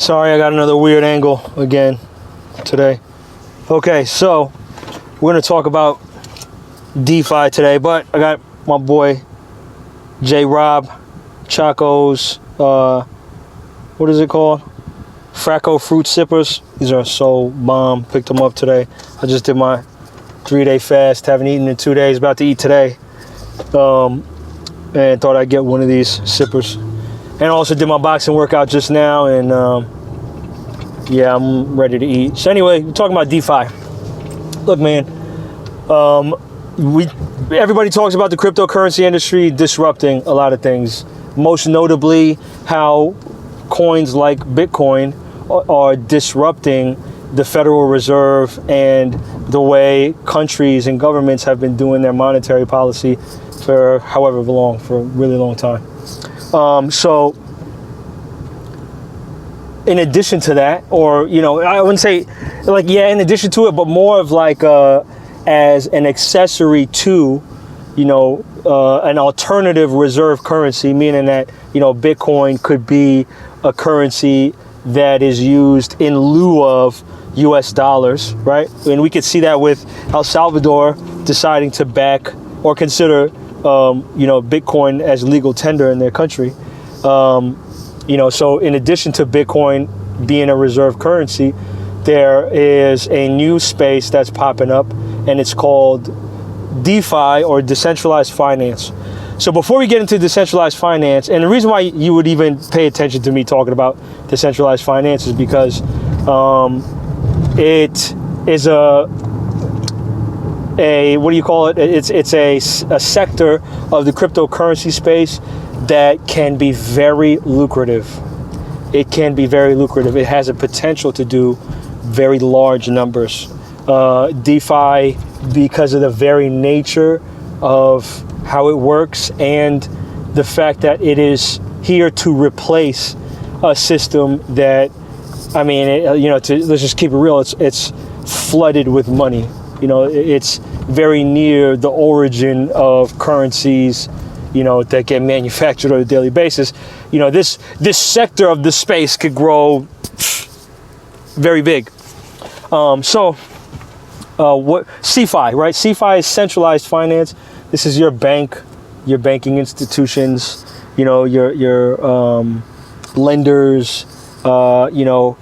Sorry, I got another weird angle again today. Okay, so we're gonna talk about DeFi today, but I got my boy J Rob Chaco's what is it called? Fracco fruit sippers. These are so bomb. Picked them up today. I just did my 3-day fast. Haven't eaten in 2 days. About to eat today. And thought I'd get one of these sippers. And also did my boxing workout just now, and yeah, I'm ready to eat. So anyway, we're talking about DeFi. Look, man, everybody talks about the cryptocurrency industry disrupting a lot of things. Most notably, how coins like Bitcoin are disrupting the Federal Reserve and the way countries and governments have been doing their monetary policy for however long, for a really long time. So in addition to that, or, you know, I wouldn't say like, yeah, in addition to it, but more of like as an accessory to, you know, an alternative reserve currency, meaning that, you know, Bitcoin could be a currency that is used in lieu of US dollars, right? And we could see that with El Salvador deciding to back or consider you know, Bitcoin as legal tender in their country. You know, so in addition to Bitcoin being a reserve currency, there is a new space that's popping up, and it's called DeFi, or decentralized finance. So before we get into decentralized finance, and the reason why you would even pay attention to me talking about decentralized finance is because it is a what do you call it? It's a sector of the cryptocurrency space that can be very lucrative. It can be very lucrative. It has a potential to do very large numbers. DeFi, because of the very nature of how it works and the fact that it is here to replace a system that, I mean, you know, let's just keep it real. It's flooded with money. You know, it's very near the origin of currencies, you know, that get manufactured on a daily basis. You know, this sector of the space could grow very big. What CeFi, right? CeFi is centralized finance. This is your bank, your banking institutions, you know, your lenders, you know,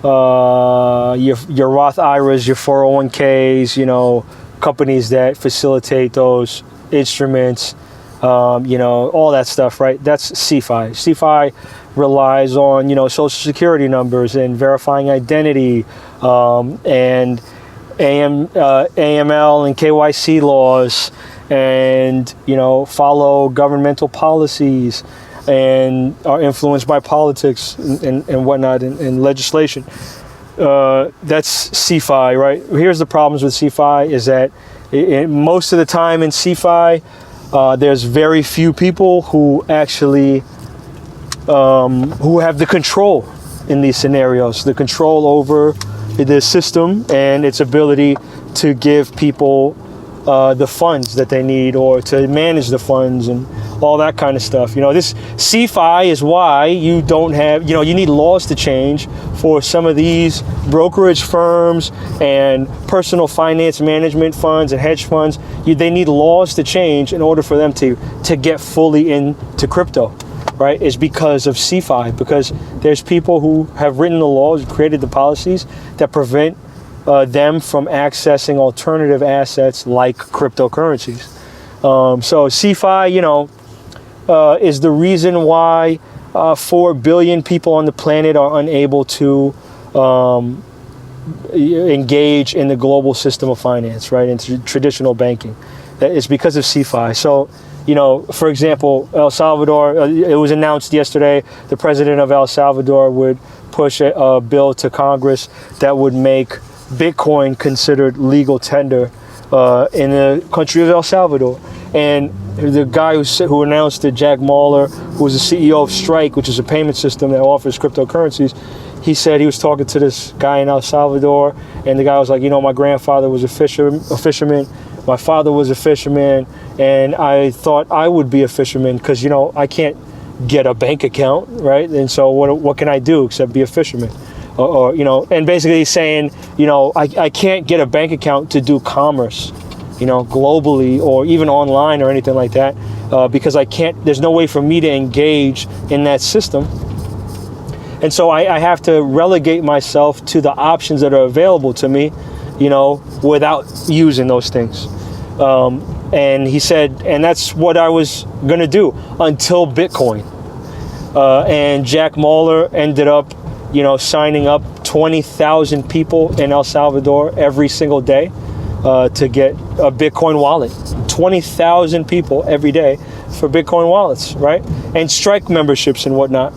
your Roth IRAs, your 401ks, you know, companies that facilitate those instruments, you know, all that stuff, right? That's CeFi. CeFi relies on, you know, social security numbers and verifying identity, and AML and KYC laws, and, you know, follow governmental policies and are influenced by politics and whatnot, and legislation. That's CeFi, right? Here's the problems with CeFi is that most of the time in CeFi, there's very few people who actually who have the control in these scenarios, the control over the system and its ability to give people the funds that they need, or to manage the funds and all that kind of stuff. You know, this CeFi is why you don't have, you know, you need laws to change for some of these brokerage firms and personal finance management funds and hedge funds. They need laws to change in order for them to get fully into crypto, right? It's because of CeFi, because there's people who have written the laws, created the policies that prevent them from accessing alternative assets like cryptocurrencies. So CeFi, you know, is the reason why 4 billion people on the planet are unable to engage in the global system of finance, right, into traditional banking. It's because of CeFi. So, you know, for example, El Salvador, it was announced yesterday, the president of El Salvador would push a bill to Congress that would make Bitcoin considered legal tender in the country of El Salvador. And the guy who announced it, Jack Mallers, who was the CEO of Strike, which is a payment system that offers cryptocurrencies, he said he was talking to this guy in El Salvador, and the guy was like, you know, my grandfather was a fisherman, my father was a fisherman, and I thought I would be a fisherman because, you know, I can't get a bank account, right? And so what can I do except be a fisherman? Or and basically he's saying, I can't get a bank account to do commerce, globally or even online or anything like that, because there's no way for me to engage in that system. And so I have to relegate myself to the options that are available to me, without using those things. And he said, and that's what I was going to do until Bitcoin. And Jack Mallers ended up, signing up 20,000 people in El Salvador every single day to get a Bitcoin wallet. 20,000 people every day for Bitcoin wallets, right? And Strike memberships and whatnot.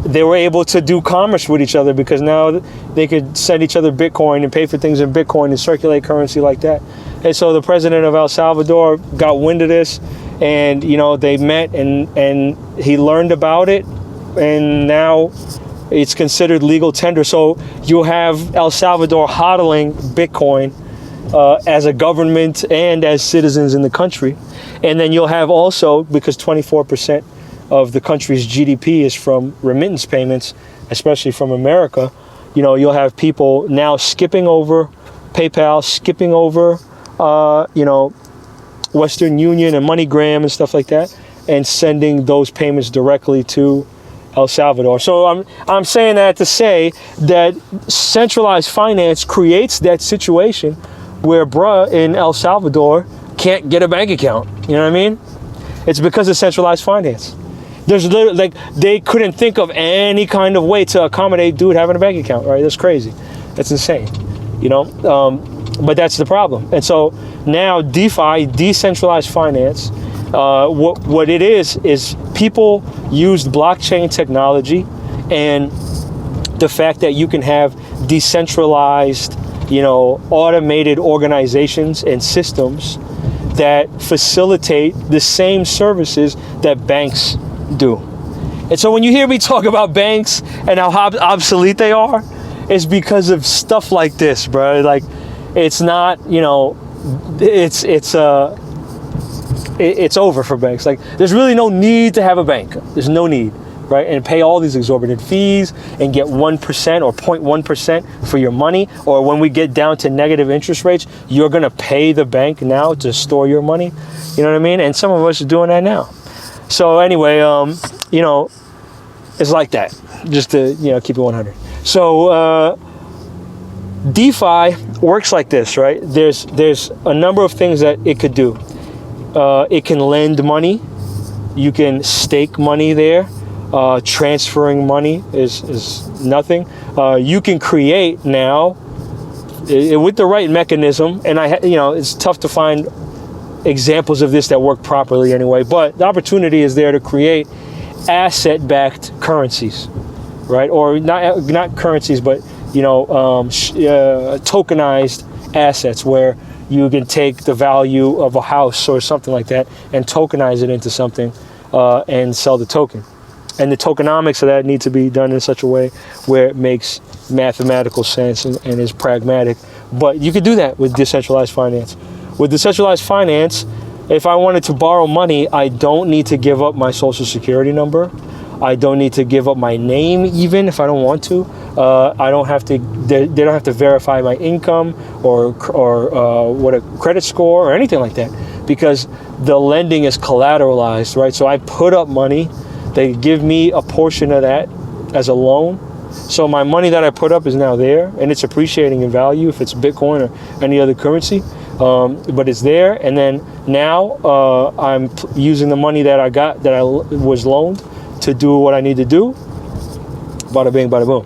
They were able to do commerce with each other because now they could send each other Bitcoin and pay for things in Bitcoin and circulate currency like that. And so the president of El Salvador got wind of this, and they met and he learned about it, and now it's considered legal tender. So you'll have El Salvador hodling Bitcoin as a government and as citizens in the country. And then you'll have also, because 24% of the country's GDP is from remittance payments, especially from America, you'll have people now skipping over PayPal, skipping over, Western Union and MoneyGram and stuff like that, and sending those payments directly to El Salvador. So I'm saying that to say that centralized finance creates that situation where bruh in El Salvador can't get a bank account. You know what I mean? It's because of centralized finance. There's literally, they couldn't think of any kind of way to accommodate dude having a bank account, right? That's crazy. That's insane, but that's the problem. And so now DeFi, decentralized finance, what it is people used blockchain technology and the fact that you can have decentralized, automated organizations and systems that facilitate the same services that banks do. And so when you hear me talk about banks and how obsolete they are, it's because of stuff like this, bro. Like, it's not, it's over for banks. Like, there's really no need to have a bank. There's no need, right? And pay all these exorbitant fees and get 1% or 0.1% for your money. Or when we get down to negative interest rates, you're going to pay the bank now to store your money. You know what I mean? And some of us are doing that now. So anyway, it's like that, just to, keep it 100. So DeFi works like this, right? There's a number of things that it could do. It can lend money. You can stake money there. Transferring money is nothing. You can create now with the right mechanism, and it's tough to find examples of this that work properly anyway, but the opportunity is there to create asset-backed currencies, right? Or not currencies, but tokenized assets, where you can take the value of a house or something like that and tokenize it into something and sell the token. And the tokenomics of that need to be done in such a way where it makes mathematical sense and is pragmatic. But you could do that with decentralized finance. With decentralized finance, if I wanted to borrow money, I don't need to give up my social security number. I don't need to give up my name, even if I don't want to. I don't have to. They don't have to verify my income or what a credit score or anything like that, because the lending is collateralized, right? So I put up money. They give me a portion of that as a loan. So my money that I put up is now there, and it's appreciating in value if it's Bitcoin or any other currency. But it's there, and then now I'm using the money that I got, that I was loaned, to do what I need to do. Bada bing, bada boom.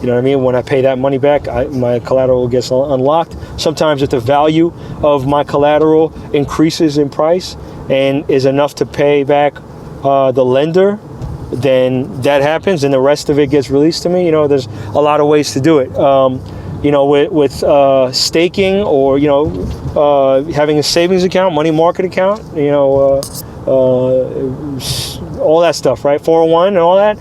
You know what I mean? When I pay that money back, my collateral gets unlocked. Sometimes if the value of my collateral increases in price and is enough to pay back the lender, then that happens, and the rest of it gets released to me. There's a lot of ways to do it. With staking, or having a savings account, money market account, all that stuff, right? 401 and all that.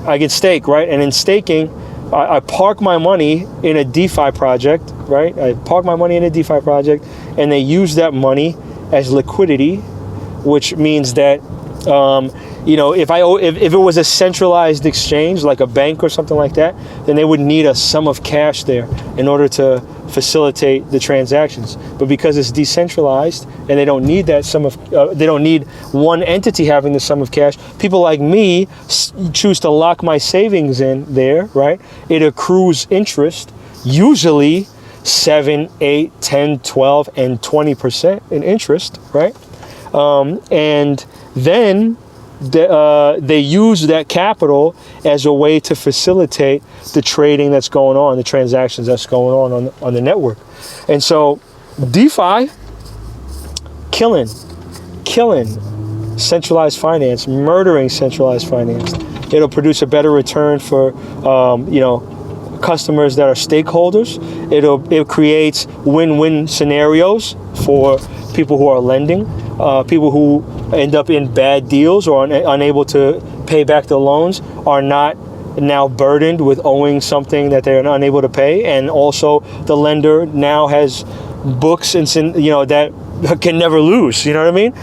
I can stake, right? And in staking, I park my money in a DeFi project, right? I park my money in a DeFi project, and they use that money as liquidity which means that if it was a centralized exchange like a bank or something like that, then they would need a sum of cash there in order to facilitate the transactions. But because it's decentralized and they don't need that they don't need one entity having the sum of cash, people like me choose to lock my savings in there, right? It accrues interest, usually 7, 8, 10, 12, and 20% in interest, right? And then they use that capital as a way to facilitate the trading that's going on, the transactions that's going on the network. And so DeFi, killing centralized finance, murdering centralized finance. It'll produce a better return for customers that are stakeholders. It creates win-win scenarios for people who are lending, people who end up in bad deals or unable to pay back the loans are not now burdened with owing something that they're unable to pay, and also the lender now has books and that can never lose. You know what I mean?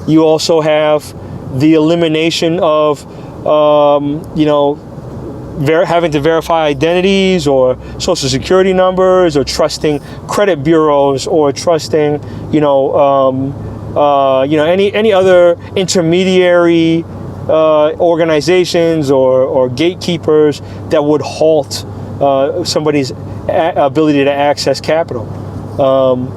You also have the elimination of having to verify identities or social security numbers, or trusting credit bureaus, or trusting any other intermediary organizations or gatekeepers that would halt somebody's ability to access capital.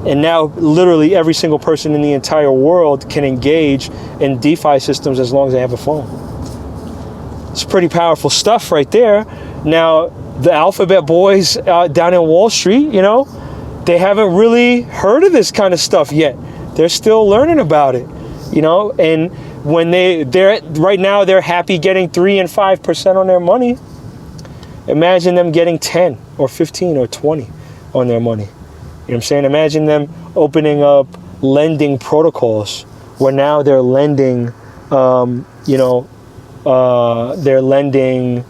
And now literally every single person in the entire world can engage in DeFi systems as long as they have a phone. It's pretty powerful stuff right there. Now, the alphabet boys down in Wall Street, they haven't really heard of this kind of stuff yet. They're still learning about it, and when they're right now, they're happy getting 3 and 5% on their money. Imagine them getting 10 or 15 or 20 on their money. You know what I'm saying? Imagine them opening up lending protocols where now they're lending, they're lending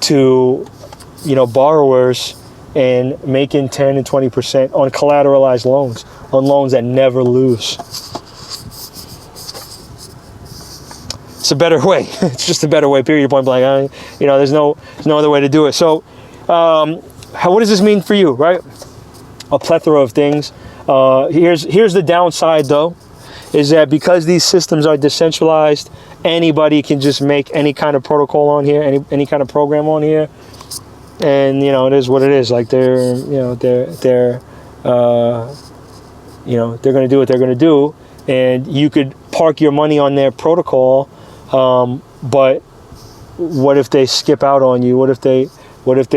to, borrowers and making 10 and 20% on collateralized loans, on loans that never lose. It's a better way. It's just a better way, period, point blank. There's no other way to do it. So what does this mean for you, right? A plethora of things. Here's the downside, though, is that because these systems are decentralized, anybody can just make any kind of protocol on here, any kind of program on here, and it is what it is. Like they're going to do what they're going to do, and you could park your money on their protocol, but what if they skip out on you? What if they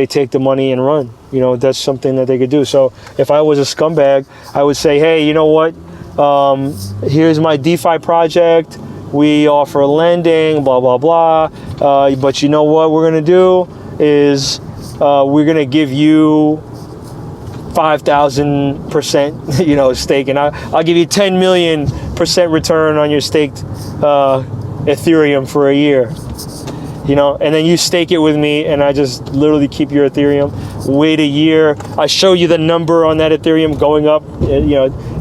take the money and run? That's something that they could do. So if I was a scumbag, I would say, hey, you know what? Here's my DeFi project. We offer lending, blah, blah, blah. But you know what we're going to do is we're going to give you 5,000%, stake, and I'll give you 10 million% return on your staked Ethereum for a year. And then you stake it with me, and I just literally keep your Ethereum. Wait a year. I show you the number on that Ethereum going up,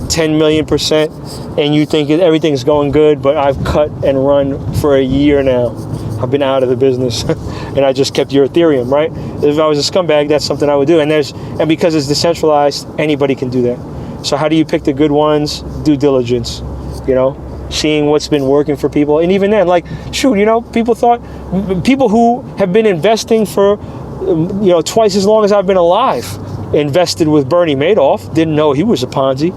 10 million%, and you think everything's going good, but I've cut and run for a year now. I've been out of the business, and I just kept your Ethereum, right? If I was a scumbag, that's something I would do. And because it's decentralized, anybody can do that. So how do you pick the good ones? Due diligence, seeing what's been working for people. And even then, people who have been investing for, twice as long as I've been alive, invested with Bernie Madoff, didn't know he was a Ponzi.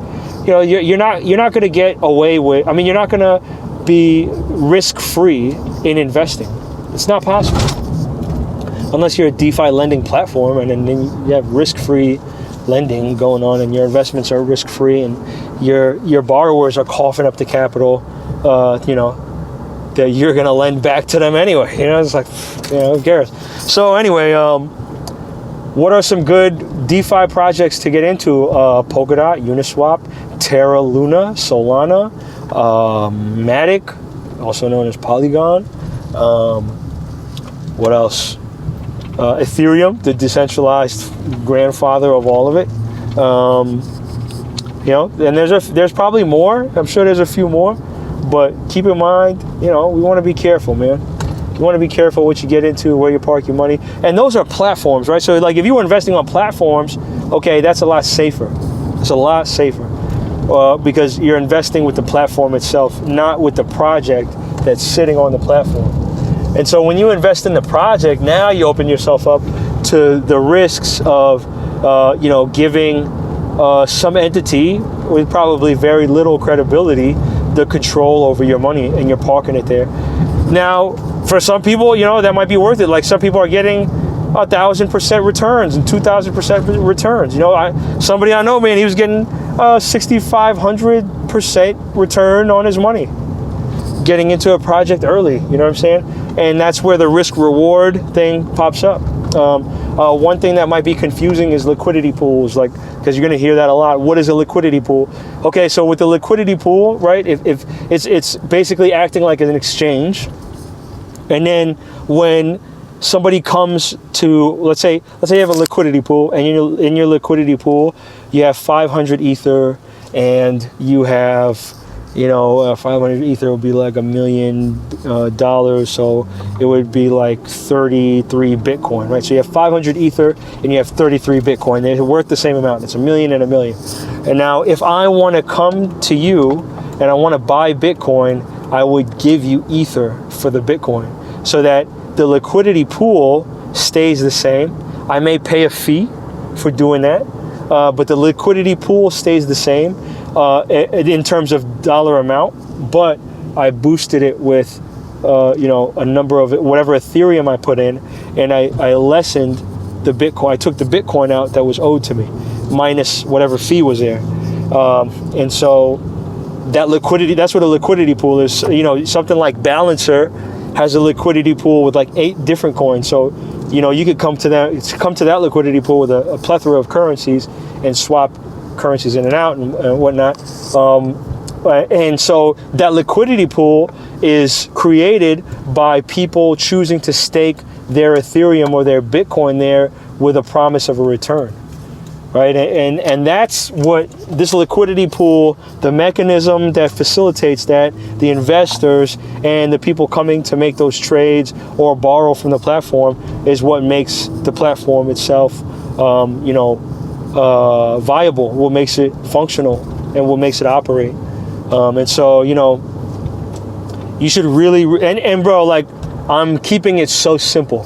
You're not going to get away with, you're not going to be risk-free in investing. It's not possible. Unless you're a DeFi lending platform, and then you have risk-free lending going on, and your investments are risk-free, and your borrowers are coughing up the capital, that you're going to lend back to them anyway. It's like, who cares? So anyway, what are some good DeFi projects to get into? Polkadot, Uniswap, Terra Luna, Solana, Matic, also known as Polygon. What else? Ethereum, the decentralized grandfather of all of it. You know, and there's probably more. I'm sure there's a few more, but keep in mind, you know, we want to be careful, man. You want to be careful what you get into, where you park your money. And those are platforms, right? So like if you were investing on platforms, okay, that's a lot safer. It's a lot safer because you're investing with the platform itself, not with the project that's sitting on the platform. And so when you invest in the project, now you open yourself up to the risks of, you know, giving some entity with probably very little credibility the control over your money, and you're parking it there. Now, for some people, you know, that might be worth it. Like some people are getting 1,000% returns and 2,000% returns. You know, somebody I know, man, he was getting 6,500% return on his money, getting into a project early. You know what I'm saying? And that's where the risk reward thing pops up. One thing that might be confusing is liquidity pools, like, because you're going to hear that a lot. What is a liquidity pool? Okay, so with the liquidity pool, right, if it's basically acting like an exchange. And then when somebody comes to, let's say you have a liquidity pool, and in your liquidity pool, you have 500 Ether, and you have, you know, 500 Ether would be like $1 million, so it would be like 33 Bitcoin, right? So you have 500 Ether and you have 33 Bitcoin. They're worth the same amount. It's $1 million and $1 million. And now if I want to come to you and I want to buy Bitcoin, I would give you Ether for the Bitcoin so that the liquidity pool stays the same. I may pay a fee for doing that, but the liquidity pool stays the same in terms of dollar amount, but I boosted it with, you know, a number of whatever Ethereum I put in, and I lessened the Bitcoin. I took the Bitcoin out that was owed to me, minus whatever fee was there, and so that liquidity. That's what a liquidity pool is. You know, something like Balancer has a liquidity pool with like 8 different coins. So, you know, you could come to that liquidity pool with a plethora of currencies and swap currencies in and out and whatnot. And so that liquidity pool is created by people choosing to stake their Ethereum or their Bitcoin there with a promise of a return, right? And that's what this liquidity pool, the mechanism that facilitates that, the investors and the people coming to make those trades or borrow from the platform, is what makes the platform itself, you know, viable, what makes it functional, and what makes it operate. And so, you know, you should really, and bro, like, I'm keeping it so simple.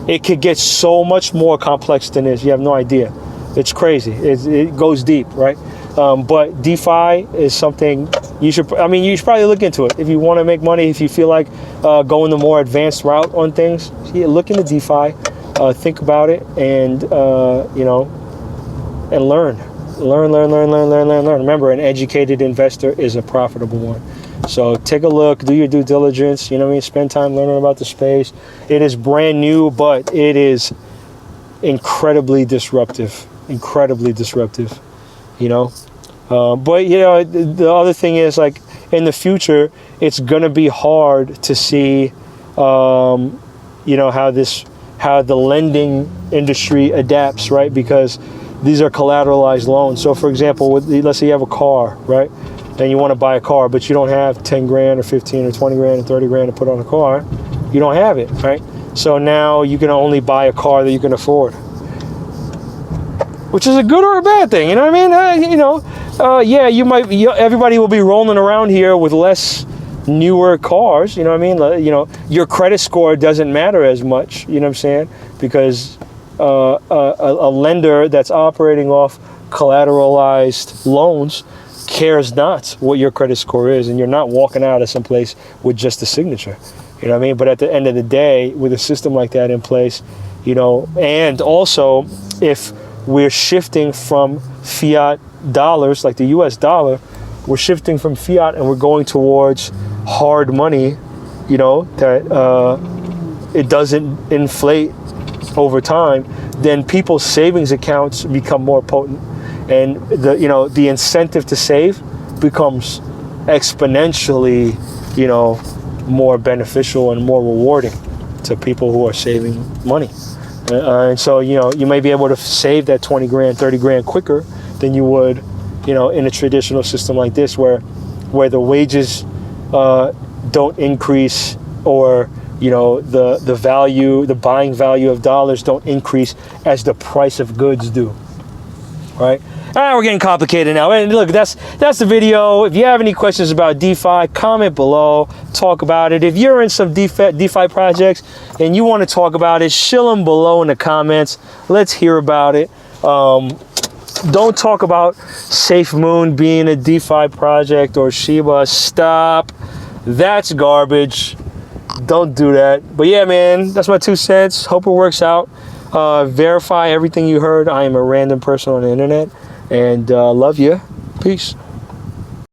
It could get so much more complex than this. You have no idea. It's crazy. It goes deep, right? But DeFi is something you should probably look into it. If you want to make money, if you feel like going the more advanced route on things, look into DeFi, think about it, and, you know, and learn. Remember, an educated investor is a profitable one. So take a look, do your due diligence, you know what I mean? Spend time learning about the space. It is brand new, but it is incredibly disruptive, you know? But, you know, the other thing is, like, in the future, it's going to be hard to see, you know, how the lending industry adapts, right? Because these are collateralized loans. So, for example, let's say you have a car, right? And you want to buy a car, but you don't have 10 grand or 15 or 20 grand or 30 grand to put on a car. You don't have it, right? So now you can only buy a car that you can afford, which is a good or a bad thing. You know what I mean? You know, yeah, everybody will be rolling around here with less newer cars. You know what I mean? You know, your credit score doesn't matter as much. You know what I'm saying? Because a lender that's operating off collateralized loans cares not what your credit score is, and you're not walking out of someplace with just a signature. You know what I mean? But at the end of the day, with a system like that in place, you know, and also if we're shifting from fiat dollars, like the US dollar, we're shifting from fiat and we're going towards hard money, you know, that it doesn't inflate over time, then people's savings accounts become more potent, and the incentive to save becomes exponentially, you know, more beneficial and more rewarding to people who are saving money. And so, you know, you may be able to save that 20 grand, 30 grand quicker than you would you know, in a traditional system like this, where the wages don't increase, or you know, the buying value of dollars don't increase as the price of goods do, right? We're getting complicated now. And look, that's the video. If you have any questions about DeFi, comment below, talk about it. If you're in some DeFi projects and you want to talk about it, shill them below in the comments. Let's hear about it. Don't talk about SafeMoon being a DeFi project or Shiba. Stop. That's garbage. Don't do that. But yeah, man, that's my 2 cents. Hope it works out. Verify everything you heard. I am a random person on the internet, and love you. Peace.